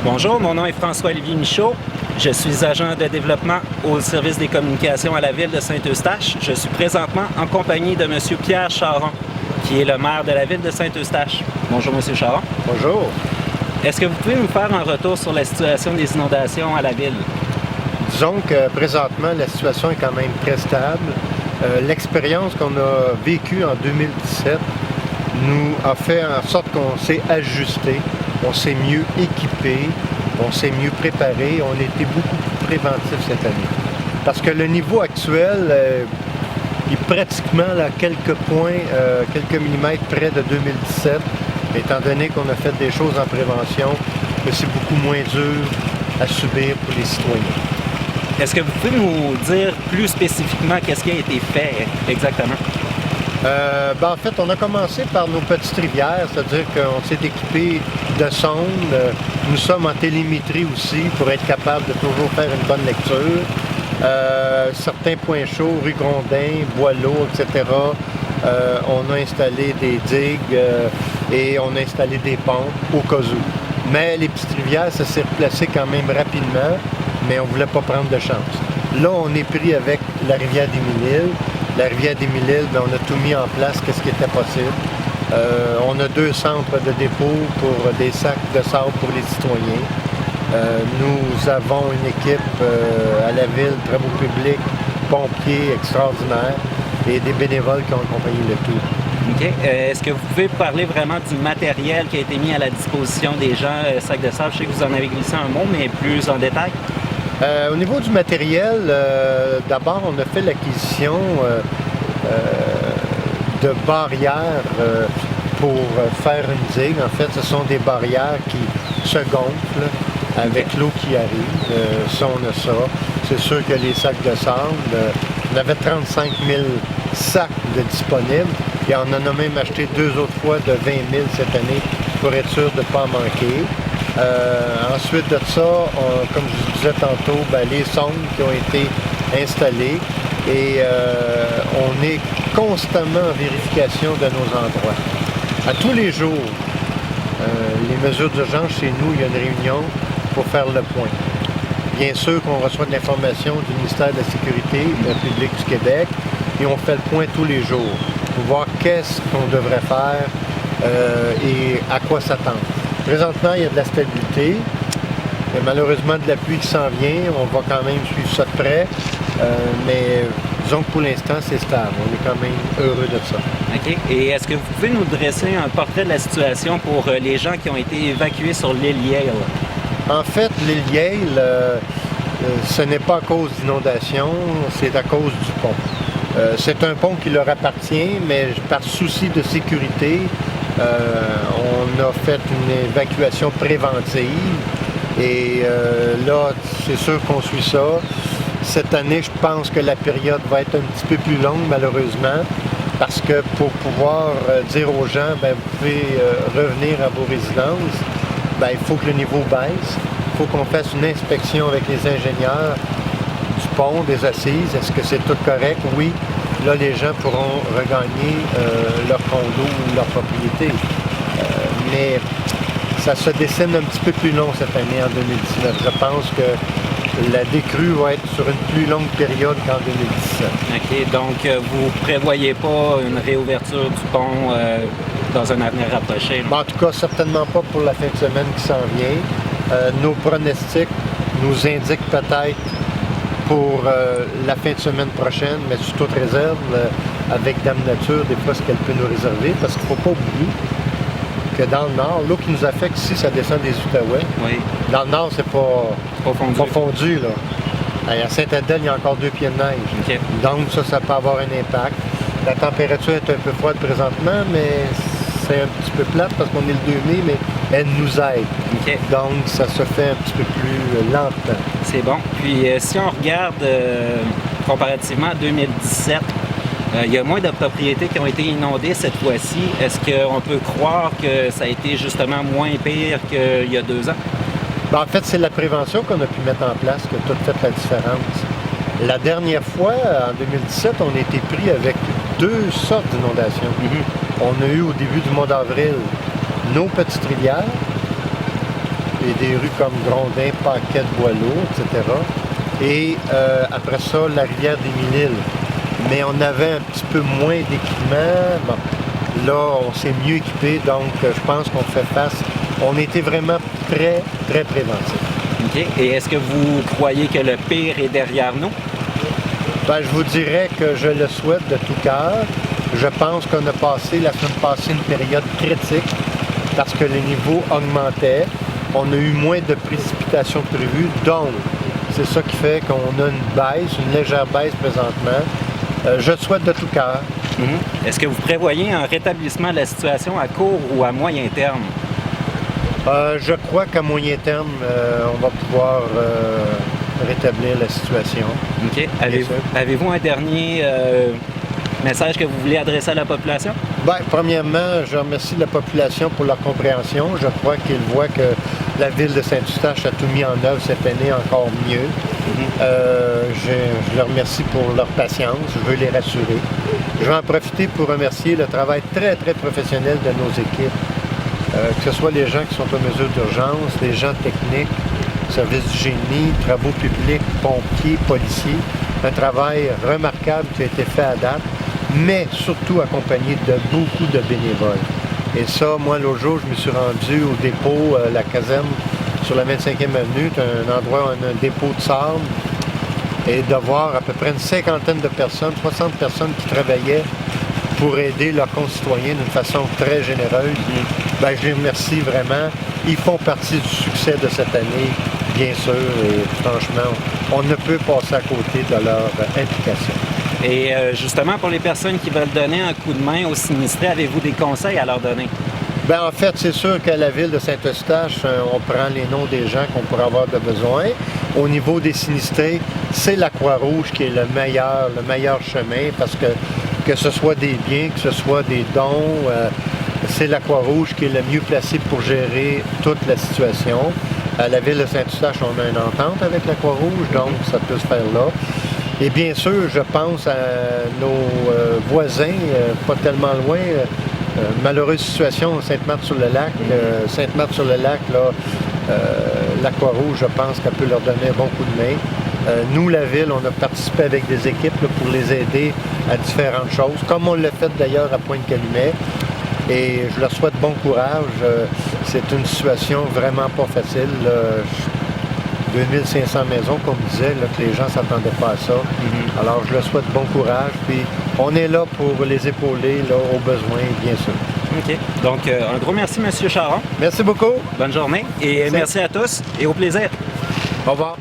Bonjour, mon nom est François-Olivier Michaud. Je suis agent de développement au service des communications à la ville de Saint-Eustache. Je suis présentement en compagnie de M. Pierre Charon, qui est le maire de la ville de Saint-Eustache. Bonjour, M. Charon. Bonjour. Est-ce que vous pouvez nous faire un retour sur la situation des inondations à la ville? Disons que présentement, la situation est quand même très stable. L'expérience qu'on a vécue en 2017 nous a fait en sorte qu'on s'est ajusté, on s'est mieux équipé, on s'est mieux préparé, on a été beaucoup plus préventif cette année. Parce que le niveau actuel est pratiquement à quelques points, quelques millimètres près de 2017, étant donné qu'on a fait des choses en prévention, que c'est beaucoup moins dur à subir pour les citoyens. Est-ce que vous pouvez nous dire plus spécifiquement qu'est-ce qui a été fait exactement? En fait, on a commencé par nos petites rivières, c'est-à-dire qu'on s'est équipé de sondes. Nous sommes en télémétrie aussi pour être capable de toujours faire une bonne lecture. Certains points chauds, rue Grondin, Boileau, etc., on a installé des digues et on a installé des pompes au cas où. Mais les petites rivières, ça s'est replacé quand même rapidement, mais on ne voulait pas prendre de chance. Là, on est pris avec la rivière des Mille-Îles. La rivière des Mille-Îles, on a tout mis en place, qu'est-ce qui était possible. On a 2 centres de dépôt pour des sacs de sable pour les citoyens. Nous avons une équipe à la ville, travaux publics, pompiers extraordinaires et des bénévoles qui ont accompagné le tout. OK. Est-ce que vous pouvez parler vraiment du matériel qui a été mis à la disposition des gens, sacs de sable? Je sais que vous en avez glissé un mot, mais plus en détail. Au niveau du matériel, d'abord, on a fait l'acquisition de barrières pour faire une digue. En fait, ce sont des barrières qui se gonflent avec l'eau qui arrive. Ça, on a ça. C'est sûr que les sacs de sable, on avait 35 000 sacs de disponibles et on en a même acheté 2 autres fois de 20 000 cette année pour être sûr de ne pas en manquer. Ensuite de ça, comme je vous disais tantôt, les sondes qui ont été installées et on est constamment en vérification de nos endroits. À tous les jours, les mesures d'urgence chez nous, il y a une réunion pour faire le point. Bien sûr qu'on reçoit de l'information du ministère de la Sécurité publique du Québec et on fait le point tous les jours pour voir qu'est-ce qu'on devrait faire et à quoi s'attendre. Présentement, il y a de la stabilité. Il y a malheureusement de la pluie qui s'en vient. On va quand même suivre ça de près. Mais disons que pour l'instant, c'est stable. On est quand même heureux de ça. OK. Et est-ce que vous pouvez nous dresser un portrait de la situation pour les gens qui ont été évacués sur l'île Yale? En fait, l'île Yale, ce n'est pas à cause d'inondations, c'est à cause du pont. C'est un pont qui leur appartient, mais par souci de sécurité, on a fait une évacuation préventive et là, c'est sûr qu'on suit ça. Cette année, je pense que la période va être un petit peu plus longue, malheureusement, parce que pour pouvoir dire aux gens, vous pouvez revenir à vos résidences, il faut que le niveau baisse. Il faut qu'on fasse une inspection avec les ingénieurs du pont, des assises. Est-ce que c'est tout correct? Oui. Là, les gens pourront regagner leur condo ou leur propriété. Mais ça se dessine un petit peu plus long cette année, en 2019. Je pense que la décrue va être sur une plus longue période qu'en 2017. OK. Donc, vous ne prévoyez pas une réouverture du pont dans un avenir rapproché? En tout cas, certainement pas pour la fin de semaine qui s'en vient. Nos pronostics nous indiquent peut-être pour la fin de semaine prochaine, mais sous toute réserve, avec Dame Nature, des fois, ce qu'elle peut nous réserver, parce qu'il ne faut pas oublier que dans le nord, l'eau qui nous affecte ici, ça descend des Outaouais. Oui. Dans le nord, c'est pas fondu, là. À Saint-Adèle, il y a encore 2 pieds de neige. Okay. Donc, ça peut avoir un impact. La température est un peu froide présentement, mais c'est un petit peu plate parce qu'on est le 2 mai, mais elle nous aide. Okay. Donc, ça se fait un petit peu plus lentement. C'est bon. Puis, si on regarde comparativement à 2017, il y a moins de propriétés qui ont été inondées cette fois-ci. Est-ce qu'on peut croire que ça a été justement moins pire qu'il y a 2 ans? En fait, c'est la prévention qu'on a pu mettre en place qui a tout fait la différence. La dernière fois, en 2017, on a été pris avec 2 sortes d'inondations. On a eu au début du mois d'avril nos petites rivières et des rues comme Grondin, Paquette, Boileau, etc. Et après ça, la rivière des Mille-Îles. Mais on avait un petit peu moins d'équipement. Bon, là, on s'est mieux équipé, donc je pense qu'on fait face. On était vraiment très, très préventifs. OK. Et est-ce que vous croyez que le pire est derrière nous? Ben, je vous dirais que je le souhaite de tout cœur. Je pense qu'on a passé la semaine passée une période critique parce que les niveaux augmentaient. On a eu moins de précipitations que prévu, donc c'est ça qui fait qu'on a une baisse, une légère baisse présentement. Je le souhaite de tout cœur. Est-ce que vous prévoyez un rétablissement de la situation à court ou à moyen terme? Je crois qu'à moyen terme, on va pouvoir rétablir la situation. OK. Avez-vous un dernier message que vous voulez adresser à la population? Bien, premièrement, je remercie la population pour leur compréhension. Je crois qu'ils voient que la ville de Saint-Eustache a tout mis en œuvre cette année encore mieux. Je les remercie pour leur patience. Je veux les rassurer. Je vais en profiter pour remercier le travail très, très professionnel de nos équipes. Que ce soit les gens qui sont aux mesures d'urgence, les gens techniques, services du génie, travaux publics, pompiers, policiers. Un travail remarquable qui a été fait à date, mais surtout accompagné de beaucoup de bénévoles. Et ça, moi, l'autre jour, je me suis rendu au dépôt, la caserne sur la 25e avenue, un endroit où on a un dépôt de sable, et de voir à peu près une cinquantaine de personnes, 60 personnes qui travaillaient pour aider leurs concitoyens d'une façon très généreuse. Ben, je les remercie vraiment. Ils font partie du succès de cette année, bien sûr, et franchement, on ne peut passer à côté de leur implication. Et justement, pour les personnes qui veulent donner un coup de main aux sinistrés, avez-vous des conseils à leur donner? Bien, en fait, c'est sûr qu'à la ville de Saint-Eustache, on prend les noms des gens qu'on pourrait avoir de besoin. Au niveau des sinistrés, c'est la Croix-Rouge qui est le meilleur chemin parce que ce soit des biens, que ce soit des dons, c'est la Croix-Rouge qui est le mieux placée pour gérer toute la situation. À la ville de Saint-Eustache, on a une entente avec la Croix-Rouge, donc ça peut se faire là. Et bien sûr, je pense à nos voisins, pas tellement loin, malheureuse situation, Sainte-Marthe-sur-le-Lac. Sainte-Marthe-sur-le-Lac, là, la Croix-Rouge, je pense qu'elle peut leur donner un bon coup de main. Nous, la ville, on a participé avec des équipes là, pour les aider à différentes choses, comme on l'a fait d'ailleurs à Pointe-Calumet. Et je leur souhaite bon courage. C'est une situation vraiment pas facile. 2500 maisons, comme on disait, là, que les gens ne s'attendaient pas à ça. Alors, je leur souhaite bon courage. Puis, on est là pour les épauler là, aux besoins, bien sûr. OK. Donc, un gros merci, M. Charon. Merci beaucoup. Bonne journée et merci à tous et au plaisir. Au revoir.